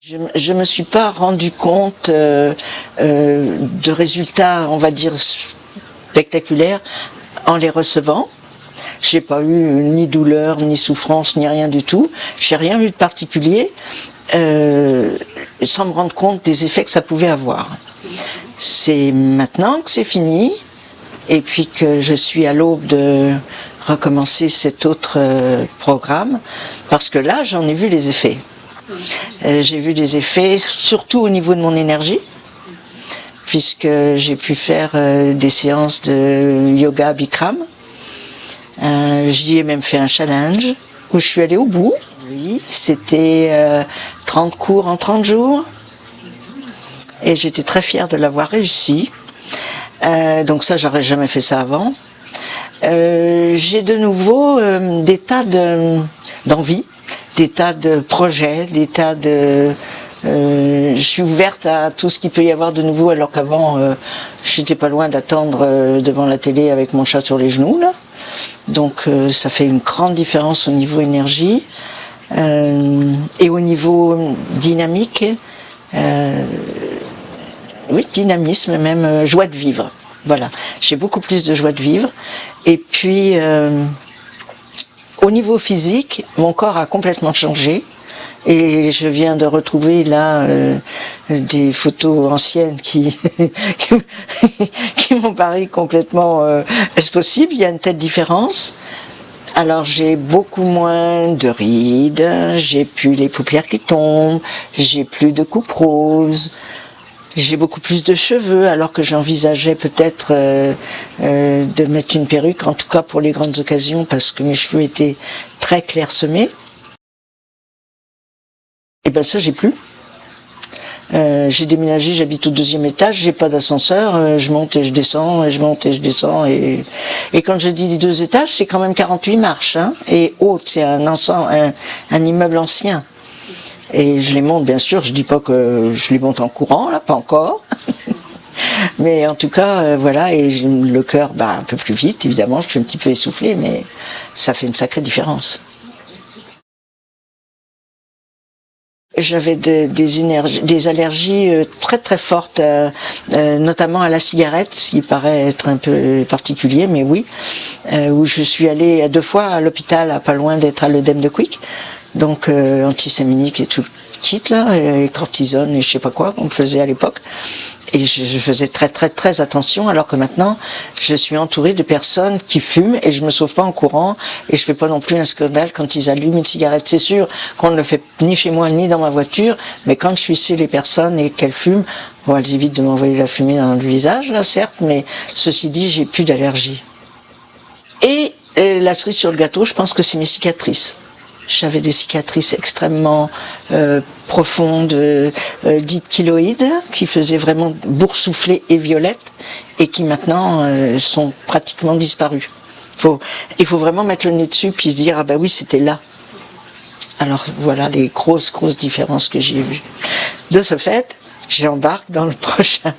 Je me suis pas rendu compte de résultats, on va dire, spectaculaires en les recevant. J'ai pas eu ni douleur, ni souffrance, ni rien du tout. J'ai rien eu de particulier, sans me rendre compte des effets que ça pouvait avoir. C'est maintenant que c'est fini, et puis que je suis à l'aube de recommencer cet autre programme, parce que là, j'en ai vu les effets. J'ai vu des effets, surtout au niveau de mon énergie, puisque j'ai pu faire des séances de yoga Bikram. J'y ai même fait un challenge où je suis allée au bout. Oui, c'était 30 cours en 30 jours. Et j'étais très fière de l'avoir réussi. Donc ça, j'aurais jamais fait ça avant. J'ai de nouveau des tas d'envie, des tas de projets, des tas de... je suis ouverte à tout ce qu'il peut y avoir de nouveau, alors qu'avant, j'étais pas loin d'attendre devant la télé avec mon chat sur les genoux, là. Donc ça fait une grande différence au niveau énergie et au niveau dynamique, oui, dynamisme même, joie de vivre. Voilà, j'ai beaucoup plus de joie de vivre. Et puis, au niveau physique, mon corps a complètement changé. Et je viens de retrouver là des photos anciennes qui m'ont paru complètement est-ce possible, il y a une telle différence. Alors j'ai beaucoup moins de rides, j'ai plus les paupières qui tombent, j'ai plus de coupe rose, j'ai beaucoup plus de cheveux, alors que j'envisageais peut-être de mettre une perruque, en tout cas pour les grandes occasions, parce que mes cheveux étaient très clairsemés. Et ben ça j'ai plus. J'ai déménagé, j'habite au 2e étage, j'ai pas d'ascenseur, je monte et je descends, et je monte et je descends, et quand je dis 2 étages, c'est quand même 48 marches, hein, et haute, c'est un immeuble ancien. Et je les monte, bien sûr, je dis pas que je les monte en courant, là, pas encore. Mais en tout cas, voilà, et le cœur bat un peu plus vite, évidemment, je suis un petit peu essoufflée, mais ça fait une sacrée différence. J'avais des allergies très très fortes, notamment à la cigarette, ce qui paraît être un peu particulier, mais oui, où je suis allée 2 fois à l'hôpital, pas loin d'être à l'œdème de Quick, donc antihistaminique et tout le kit là, et cortisone et je sais pas quoi qu'on me faisait à l'époque. Et je faisais très très très attention, alors que maintenant je suis entourée de personnes qui fument et je me sauve pas en courant et je fais pas non plus un scandale quand ils allument une cigarette. C'est sûr qu'on ne le fait ni chez moi ni dans ma voiture, mais quand je suis chez les personnes et qu'elles fument, bon, elles évitent de m'envoyer la fumée dans le visage là, certes, mais ceci dit, j'ai plus d'allergie. Et la cerise sur le gâteau, je pense que c'est mes cicatrices. J'avais des cicatrices extrêmement profondes, dites kyloïdes, qui faisaient vraiment boursouflées et violettes, et qui maintenant sont pratiquement disparues. Il faut vraiment mettre le nez dessus, puis se dire, ah ben oui, c'était là. Alors voilà les grosses différences que j'ai vues. De ce fait, j'embarque dans le prochain.